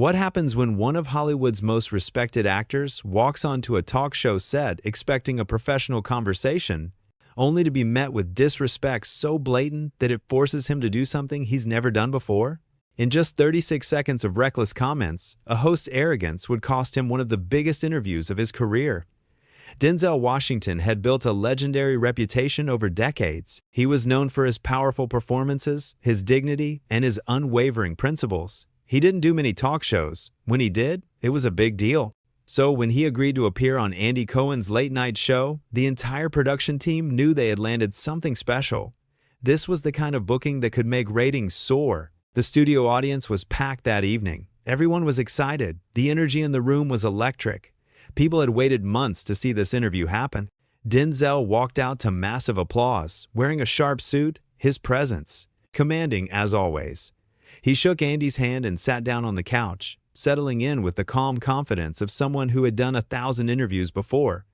What happens when one of Hollywood's most respected actors walks onto a talk show set expecting a professional conversation, only to be met with disrespect so blatant that it forces him to do something he's never done before? In just 36 seconds of reckless comments, a host's arrogance would cost him one of the biggest interviews of his career. Denzel Washington had built a legendary reputation over decades. He was known for his powerful performances, his dignity, and his unwavering principles. He didn't do many talk shows. When he did, it was a big deal. So when he agreed to appear on Andy Cohen's late-night show, the entire production team knew they had landed something special. This was the kind of booking that could make ratings soar. The studio audience was packed that evening. Everyone was excited. The energy in the room was electric. People had waited months to see this interview happen. Denzel walked out to massive applause, wearing a sharp suit, his presence commanding as always. He shook Andy's hand and sat down on the couch, settling in with the calm confidence of someone who had done 1,000 interviews before.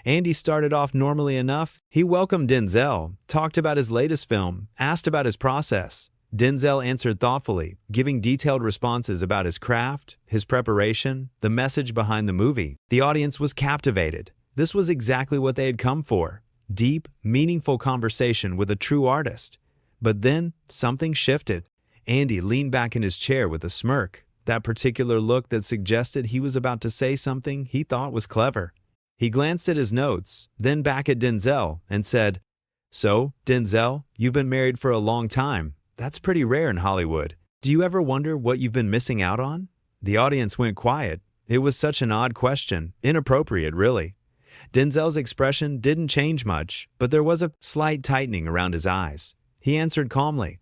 Andy started off normally enough. He welcomed Denzel, talked about his latest film, asked about his process. Denzel answered thoughtfully, giving detailed responses about his craft, his preparation, the message behind the movie. The audience was captivated. This was exactly what they had come for. Deep, meaningful conversation with a true artist. But then, something shifted. Andy leaned back in his chair with a smirk, that particular look that suggested he was about to say something he thought was clever. He glanced at his notes, then back at Denzel, and said, "So, Denzel, you've been married for a long time. That's pretty rare in Hollywood. Do you ever wonder what you've been missing out on?" The audience went quiet. It was such an odd question, inappropriate really. Denzel's expression didn't change much, but there was a slight tightening around his eyes. He answered calmly,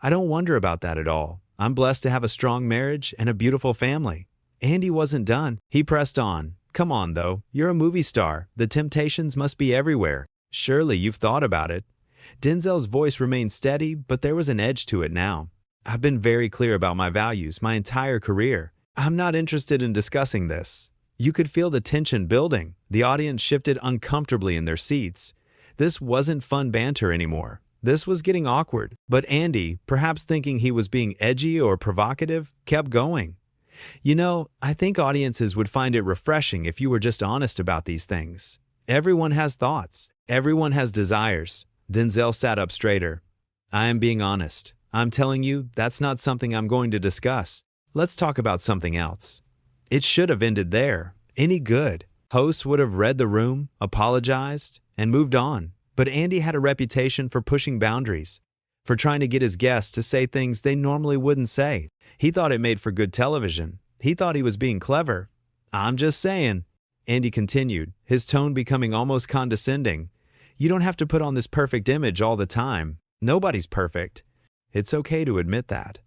"I don't wonder about that at all. I'm blessed to have a strong marriage and a beautiful family." Andy wasn't done. He pressed on. "Come on though, you're a movie star. The temptations must be everywhere. Surely you've thought about it." Denzel's voice remained steady, but there was an edge to it now. "I've been very clear about my values my entire career. I'm not interested in discussing this." You could feel the tension building. The audience shifted uncomfortably in their seats. This wasn't fun banter anymore. This was getting awkward. But Andy, perhaps thinking he was being edgy or provocative, kept going. "You know, I think audiences would find it refreshing if you were just honest about these things. Everyone has thoughts. Everyone has desires." Denzel sat up straighter. "I am being honest. I'm telling you, that's not something I'm going to discuss. Let's talk about something else." It should have ended there. Any good host would have read the room, apologized, and moved on. But Andy had a reputation for pushing boundaries, for trying to get his guests to say things they normally wouldn't say. He thought it made for good television. He thought he was being clever. "I'm just saying," Andy continued, his tone becoming almost condescending. "You don't have to put on this perfect image all the time. Nobody's perfect. It's okay to admit that."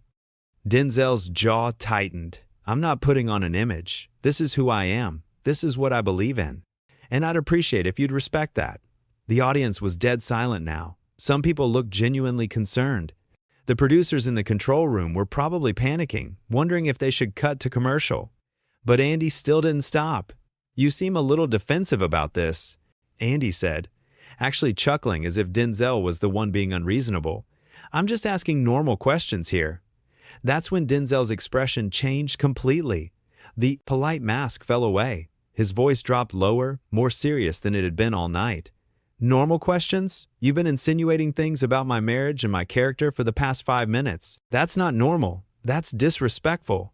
Denzel's jaw tightened. "I'm not putting on an image. This is who I am. This is what I believe in. And I'd appreciate if you'd respect that." The audience was dead silent now. Some people looked genuinely concerned. The producers in the control room were probably panicking, wondering if they should cut to commercial. But Andy still didn't stop. "You seem a little defensive about this," Andy said, actually chuckling as if Denzel was the one being unreasonable. "I'm just asking normal questions here." That's when Denzel's expression changed completely. The polite mask fell away. His voice dropped lower, more serious than it had been all night. "Normal questions? You've been insinuating things about my marriage and my character for the past 5 minutes. That's not normal. That's disrespectful."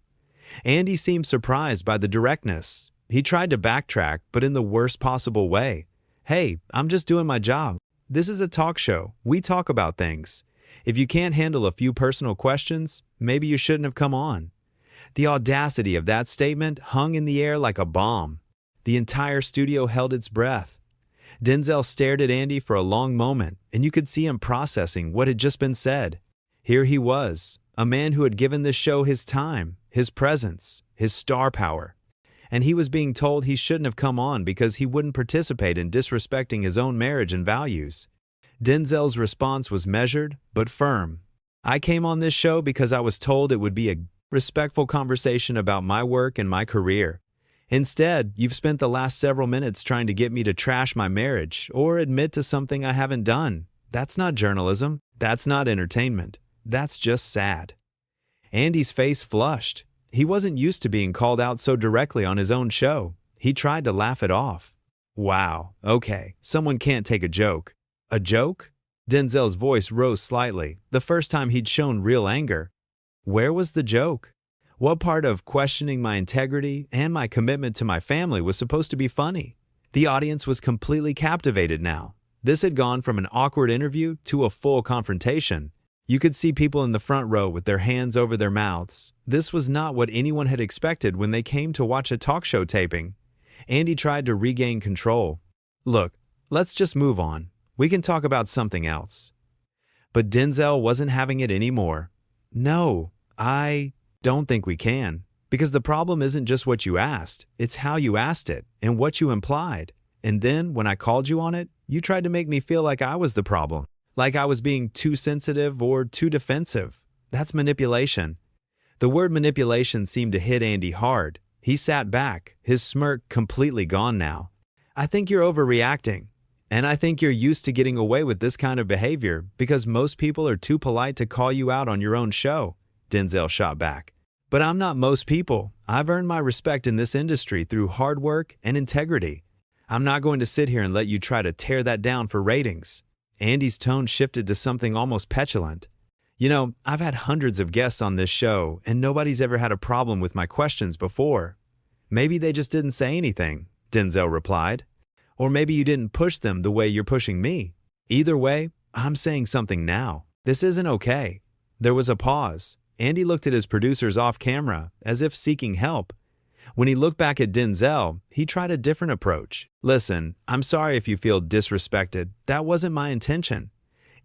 Andy seemed surprised by the directness. He tried to backtrack, but in the worst possible way. "Hey, I'm just doing my job. This is a talk show. We talk about things. If you can't handle a few personal questions, maybe you shouldn't have come on." The audacity of that statement hung in the air like a bomb. The entire studio held its breath. Denzel stared at Andy for a long moment, and you could see him processing what had just been said. Here he was, a man who had given this show his time, his presence, his star power. And he was being told he shouldn't have come on because he wouldn't participate in disrespecting his own marriage and values. Denzel's response was measured, but firm. "I came on this show because I was told it would be a respectful conversation about my work and my career. Instead, you've spent the last several minutes trying to get me to trash my marriage or admit to something I haven't done. That's not journalism. That's not entertainment. That's just sad." Andy's face flushed. He wasn't used to being called out so directly on his own show. He tried to laugh it off. Wow, okay, someone can't take a joke. A joke? Denzel's voice rose slightly, the first time he'd shown real anger. Where was the joke? What part of questioning my integrity and my commitment to my family was supposed to be funny? The audience was completely captivated now. This had gone from an awkward interview to a full confrontation. You could see people in the front row with their hands over their mouths. This was not what anyone had expected when they came to watch a talk show taping. Andy tried to regain control. Look, let's just move on. We can talk about something else. But Denzel wasn't having it anymore. No, I don't think we can. Because the problem isn't just what you asked, it's how you asked it and what you implied. And then, when I called you on it, you tried to make me feel like I was the problem, like I was being too sensitive or too defensive. That's manipulation. The word manipulation seemed to hit Andy hard. He sat back, his smirk completely gone now. I think you're overreacting. And I think you're used to getting away with this kind of behavior because most people are too polite to call you out on your own show, Denzel shot back. But I'm not most people. I've earned my respect in this industry through hard work and integrity. I'm not going to sit here and let you try to tear that down for ratings. Andy's tone shifted to something almost petulant. You know, I've had hundreds of guests on this show, and nobody's ever had a problem with my questions before. Maybe they just didn't say anything, Denzel replied. Or maybe you didn't push them the way you're pushing me. Either way, I'm saying something now. This isn't okay. There was a pause. Andy looked at his producers off camera, as if seeking help. When he looked back at Denzel, he tried a different approach. Listen, I'm sorry if you feel disrespected. That wasn't my intention.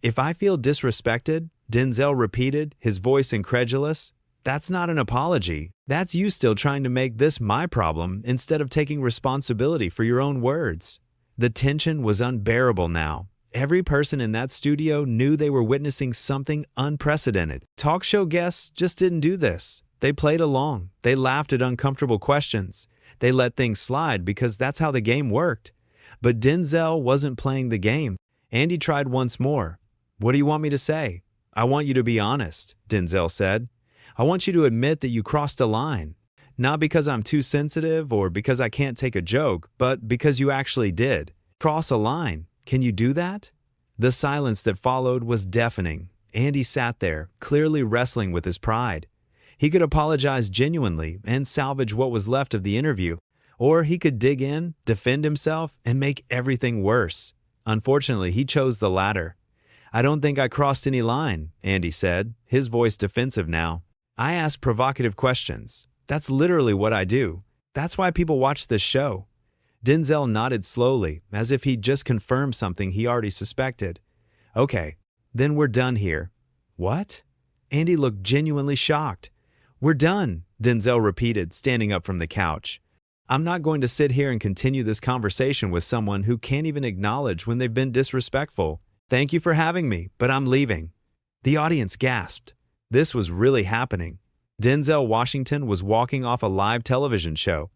If I feel disrespected, Denzel repeated, his voice incredulous, that's not an apology. That's you still trying to make this my problem instead of taking responsibility for your own words. The tension was unbearable now. Every person in that studio knew they were witnessing something unprecedented. Talk show guests just didn't do this. They played along. They laughed at uncomfortable questions. They let things slide because that's how the game worked. But Denzel wasn't playing the game. Andy tried once more. What do you want me to say? I want you to be honest, Denzel said. I want you to admit that you crossed a line. Not because I'm too sensitive or because I can't take a joke, but because you actually did. Cross a line. Can you do that? The silence that followed was deafening. Andy sat there, clearly wrestling with his pride. He could apologize genuinely and salvage what was left of the interview, or he could dig in, defend himself, and make everything worse. Unfortunately, he chose the latter. I don't think I crossed any line, Andy said, his voice defensive now. I ask provocative questions. That's literally what I do. That's why people watch this show. Denzel nodded slowly, as if he'd just confirmed something he already suspected. Okay, then we're done here. What? Andy looked genuinely shocked. We're done, Denzel repeated, standing up from the couch. I'm not going to sit here and continue this conversation with someone who can't even acknowledge when they've been disrespectful. Thank you for having me, but I'm leaving. The audience gasped. This was really happening. Denzel Washington was walking off a live television show.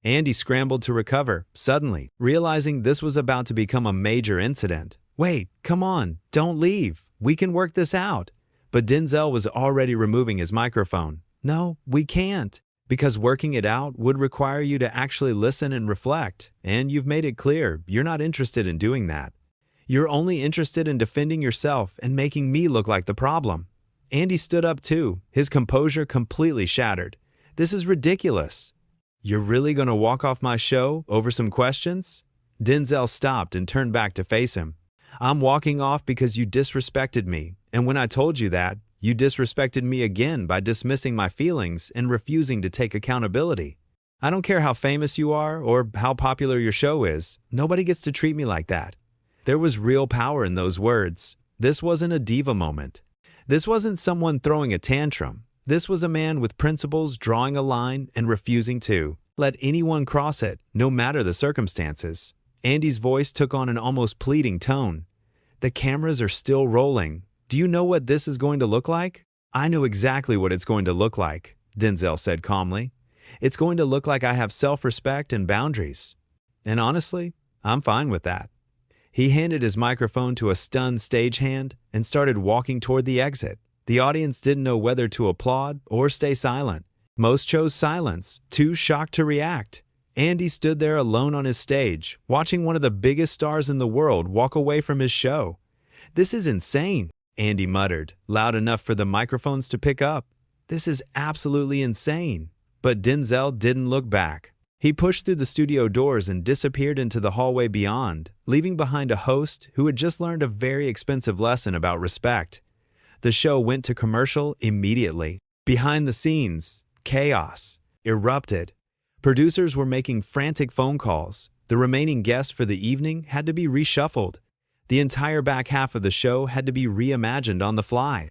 Andy scrambled to recover, suddenly, realizing this was about to become a major incident. Wait, come on, don't leave. We can work this out. But Denzel was already removing his microphone. No, we can't. Because working it out would require you to actually listen and reflect. And you've made it clear you're not interested in doing that. You're only interested in defending yourself and making me look like the problem. Andy stood up too, his composure completely shattered. This is ridiculous. You're really going to walk off my show over some questions? Denzel stopped and turned back to face him. I'm walking off because you disrespected me, and when I told you that, you disrespected me again by dismissing my feelings and refusing to take accountability. I don't care how famous you are or how popular your show is, nobody gets to treat me like that. There was real power in those words. This wasn't a diva moment. This wasn't someone throwing a tantrum. This was a man with principles drawing a line and refusing to let anyone cross it, no matter the circumstances. Andy's voice took on an almost pleading tone. The cameras are still rolling. Do you know what this is going to look like? I know exactly what it's going to look like, Denzel said calmly. It's going to look like I have self-respect and boundaries. And honestly, I'm fine with that. He handed his microphone to a stunned stagehand and started walking toward the exit. The audience didn't know whether to applaud or stay silent. Most chose silence, too shocked to react. Andy stood there alone on his stage, watching one of the biggest stars in the world walk away from his show. "This is insane," Andy muttered, loud enough for the microphones to pick up. "This is absolutely insane." But Denzel didn't look back. He pushed through the studio doors and disappeared into the hallway beyond, leaving behind a host who had just learned a very expensive lesson about respect. The show went to commercial immediately. Behind the scenes, chaos erupted. Producers were making frantic phone calls. The remaining guests for the evening had to be reshuffled. The entire back half of the show had to be reimagined on the fly.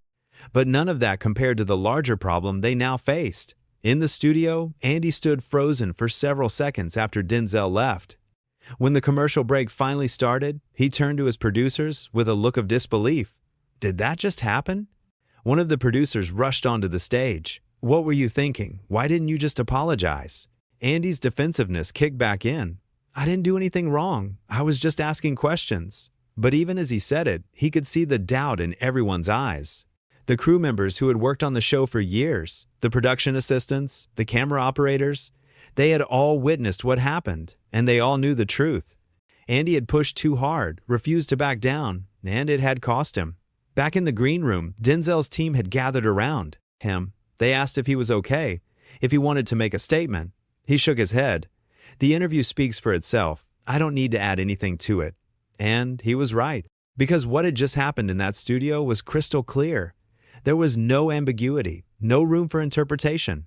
But none of that compared to the larger problem they now faced. In the studio, Andy stood frozen for several seconds after Denzel left. When the commercial break finally started, he turned to his producers with a look of disbelief. Did that just happen? One of the producers rushed onto the stage. "What were you thinking? Why didn't you just apologize?" Andy's defensiveness kicked back in. "I didn't do anything wrong. I was just asking questions." But even as he said it, he could see the doubt in everyone's eyes. The crew members who had worked on the show for years, the production assistants, the camera operators, they had all witnessed what happened, and they all knew the truth. Andy had pushed too hard, refused to back down, and it had cost him. Back in the green room, Denzel's team had gathered around him. They asked if he was okay, if he wanted to make a statement. He shook his head. "The interview speaks for itself. I don't need to add anything to it." And he was right, because what had just happened in that studio was crystal clear. There was no ambiguity, no room for interpretation.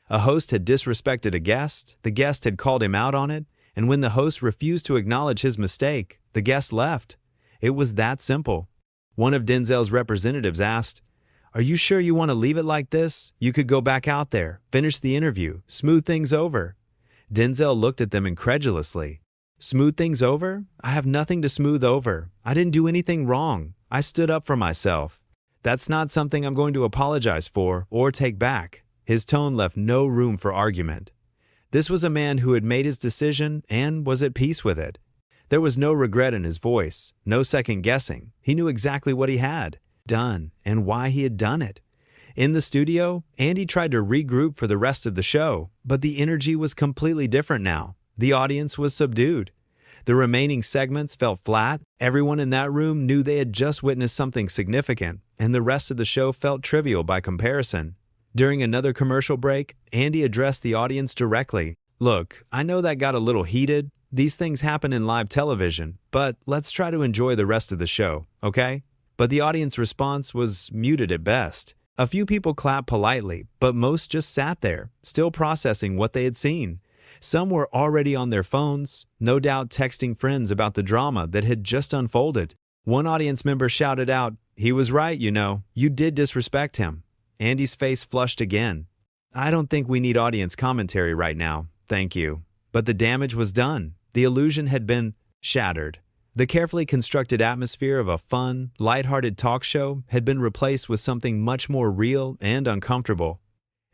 A host had disrespected a guest, the guest had called him out on it, and when the host refused to acknowledge his mistake, the guest left. It was that simple. One of Denzel's representatives asked, "Are you sure you want to leave it like this? You could go back out there, finish the interview, smooth things over." Denzel looked at them incredulously. "Smooth things over? I have nothing to smooth over. I didn't do anything wrong. I stood up for myself. That's not something I'm going to apologize for or take back." His tone left no room for argument. This was a man who had made his decision and was at peace with it. There was no regret in his voice, no second guessing. He knew exactly what he had done and why he had done it. In the studio, Andy tried to regroup for the rest of the show, but the energy was completely different now. The audience was subdued. The remaining segments felt flat. Everyone in that room knew they had just witnessed something significant, and the rest of the show felt trivial by comparison. During another commercial break, Andy addressed the audience directly. "Look, I know that got a little heated. These things happen in live television, but let's try to enjoy the rest of the show, okay?" But the audience response was muted at best. A few people clapped politely, but most just sat there, still processing what they had seen. Some were already on their phones, no doubt texting friends about the drama that had just unfolded. One audience member shouted out, "He was right, you know. You did disrespect him." Andy's face flushed again. "I don't think we need audience commentary right now, thank you." But the damage was done. The illusion had been shattered. The carefully constructed atmosphere of a fun, lighthearted talk show had been replaced with something much more real and uncomfortable.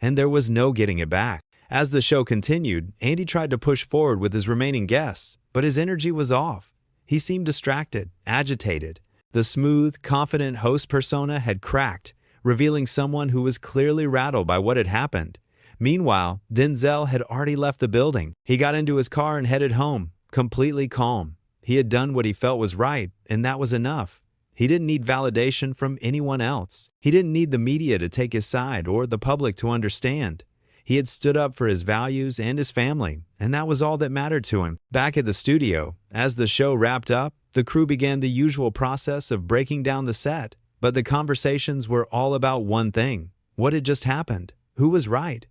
And there was no getting it back. As the show continued, Andy tried to push forward with his remaining guests, but his energy was off. He seemed distracted, agitated. The smooth, confident host persona had cracked, revealing someone who was clearly rattled by what had happened. Meanwhile, Denzel had already left the building. He got into his car and headed home, completely calm. He had done what he felt was right, and that was enough. He didn't need validation from anyone else. He didn't need the media to take his side or the public to understand. He had stood up for his values and his family, and that was all that mattered to him. Back at the studio, as the show wrapped up, the crew began the usual process of breaking down the set. But the conversations were all about one thing. What had just happened? Who was right?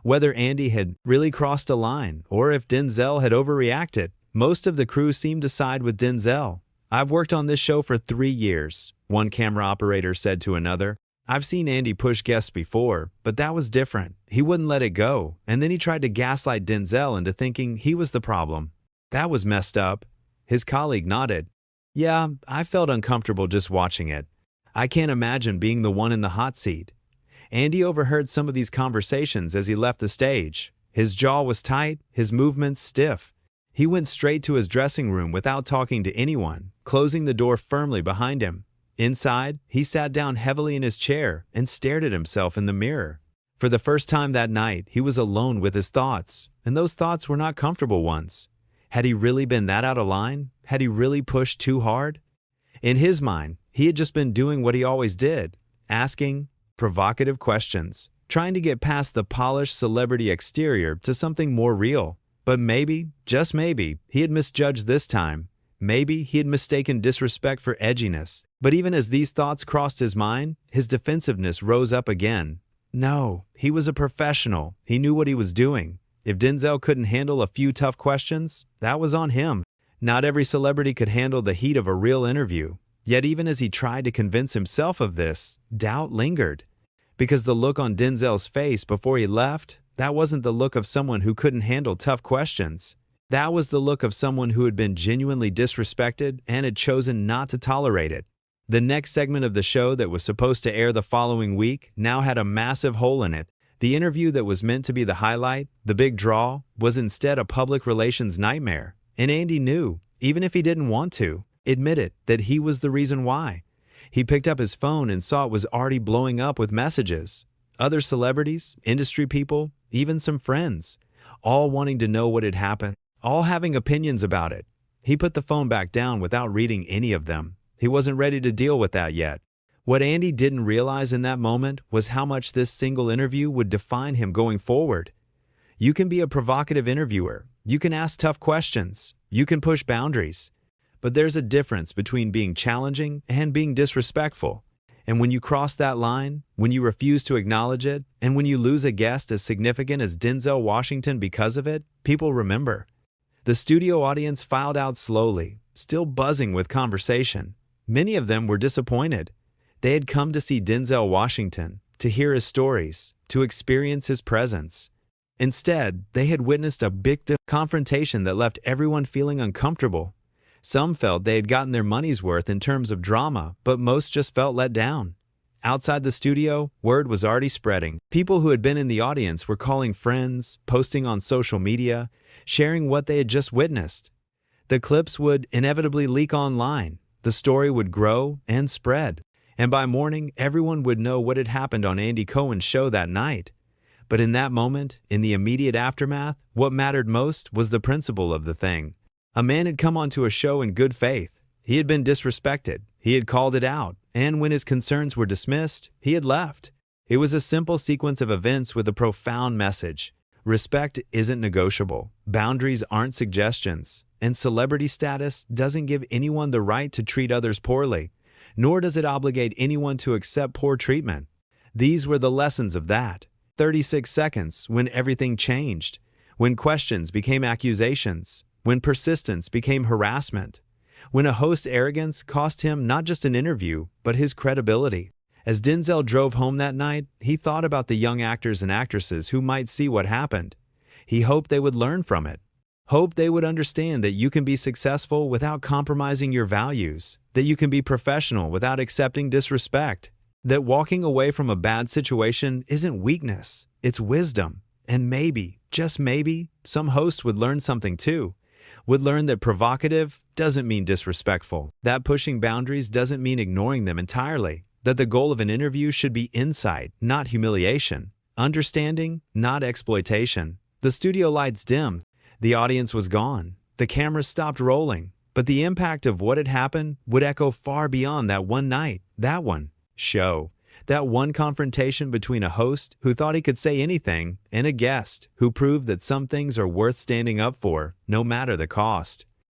Whether Andy had really crossed a line, or if Denzel had overreacted. Most of the crew seemed to side with Denzel. "I've worked on this show for 3 years," one camera operator said to another. "I've seen Andy push guests before, but that was different. He wouldn't let it go, and then he tried to gaslight Denzel into thinking he was the problem. That was messed up." His colleague nodded. "Yeah, I felt uncomfortable just watching it. I can't imagine being the one in the hot seat." Andy overheard some of these conversations as he left the stage. His jaw was tight, his movements stiff. He went straight to his dressing room without talking to anyone, closing the door firmly behind him. Inside, he sat down heavily in his chair and stared at himself in the mirror. For the first time that night, he was alone with his thoughts, and those thoughts were not comfortable ones. Had he really been that out of line? Had he really pushed too hard? In his mind, he had just been doing what he always did, asking provocative questions, trying to get past the polished celebrity exterior to something more real. But maybe, just maybe, he had misjudged this time. Maybe he had mistaken disrespect for edginess. But even as these thoughts crossed his mind, his defensiveness rose up again. No, he was a professional. He knew what he was doing. If Denzel couldn't handle a few tough questions, that was on him. Not every celebrity could handle the heat of a real interview. Yet even as he tried to convince himself of this, doubt lingered. Because the look on Denzel's face before he left, that wasn't the look of someone who couldn't handle tough questions. That was the look of someone who had been genuinely disrespected and had chosen not to tolerate it. The next segment of the show that was supposed to air the following week now had a massive hole in it. The interview that was meant to be the highlight, the big draw, was instead a public relations nightmare. And Andy knew, even if he didn't want to, admit it, that he was the reason why. He picked up his phone and saw it was already blowing up with messages. Other celebrities, industry people, even some friends, all wanting to know what had happened, all having opinions about it. He put the phone back down without reading any of them. He wasn't ready to deal with that yet. What Andy didn't realize in that moment was how much this single interview would define him going forward. You can be a provocative interviewer. You can ask tough questions. You can push boundaries. But there's a difference between being challenging and being disrespectful. And when you cross that line, when you refuse to acknowledge it, and when you lose a guest as significant as Denzel Washington because of it, people remember. The studio audience filed out slowly, still buzzing with conversation. Many of them were disappointed. They had come to see Denzel Washington, to hear his stories, to experience his presence. Instead, they had witnessed a big confrontation that left everyone feeling uncomfortable. Some felt they had gotten their money's worth in terms of drama, but most just felt let down. Outside the studio, word was already spreading. People who had been in the audience were calling friends, posting on social media, sharing what they had just witnessed. The clips would inevitably leak online. The story would grow and spread. And by morning, everyone would know what had happened on Andy Cohen's show that night. But in that moment, in the immediate aftermath, what mattered most was the principle of the thing. A man had come onto a show in good faith. He had been disrespected. He had called it out. And when his concerns were dismissed, he had left. It was a simple sequence of events with a profound message. Respect isn't negotiable. Boundaries aren't suggestions. And celebrity status doesn't give anyone the right to treat others poorly, nor does it obligate anyone to accept poor treatment. These were the lessons of that. 36 seconds when everything changed, when questions became accusations, when persistence became harassment, when a host's arrogance cost him not just an interview, but his credibility. As Denzel drove home that night, he thought about the young actors and actresses who might see what happened. He hoped they would learn from it. Hoped they would understand that you can be successful without compromising your values, that you can be professional without accepting disrespect, that walking away from a bad situation isn't weakness, it's wisdom. And maybe, just maybe, some hosts would learn something too. Would learn that provocative doesn't mean disrespectful, that pushing boundaries doesn't mean ignoring them entirely, that the goal of an interview should be insight, not humiliation, understanding, not exploitation. The studio lights dimmed. The audience was gone. The cameras stopped rolling. But the impact of what had happened would echo far beyond that one night, that one show, that one confrontation between a host who thought he could say anything and a guest who proved that some things are worth standing up for, no matter the cost.